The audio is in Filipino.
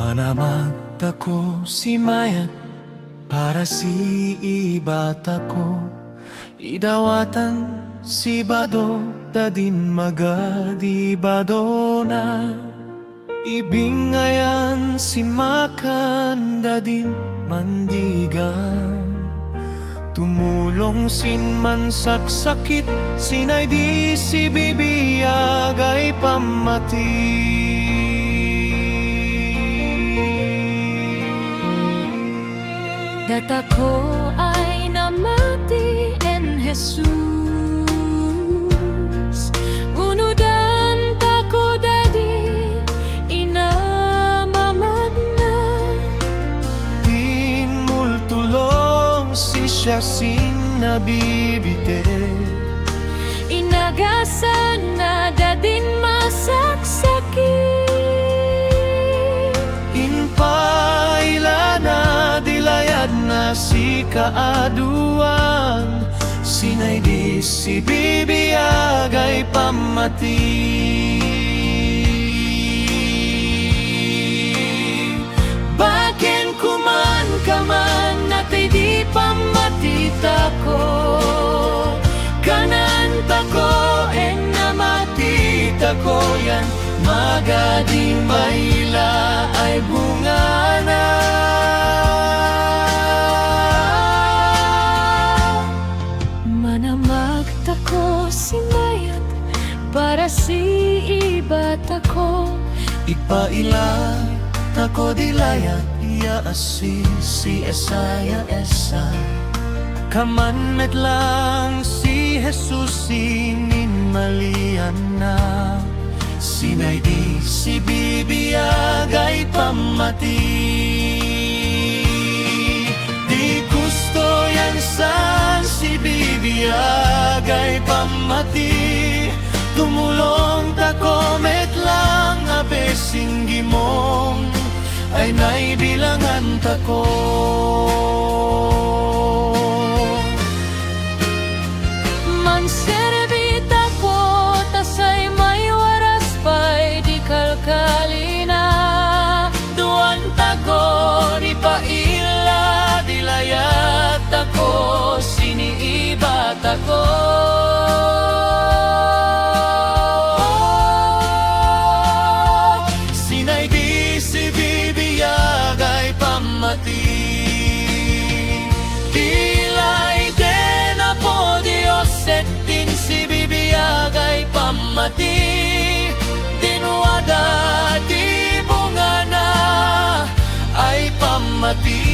Manamagta ko si Mayat para si ibata ko. Idawatan si Bado dadin magadi Bado na. Ibingayan si Makan dadin mandigan. Tumulong sin man saksakit, sinay di si bibiyag ay pamati. Data ko ay namati en Jesus. Unudan tako dadi inamamad na. Din multulong si siya sin nabibite. Inagasan na dadin masaksakit. Inpaila na dilayad na si kaaduan, sinay di si bibiyag ay pamati. Baken kuman kaman natay di pamatita ko. Kanan tako en namatita ko yan, magading maila ay bunga na. Manamagta ko si Mayat para si ibata ko. Ipaila tako dilayat iya si Esaya esa. Kaman met lang si Jesus sinin malian na. Sinay di si bibiyag ay pamati. Di gusto yan san si bibiyag ay pamati. Tumulong tako met lang abe singgi mong ay naibilangan tako. Manserbita ko tasay may waras pa'y di kalkalina. Duan tako di paila dilayat ako siniibat ako. Sinay di si bibiyag ay pamati. Dilay din po Diyos et din si bibiyag ay pamati. Dinwada di bunga na ay pamati.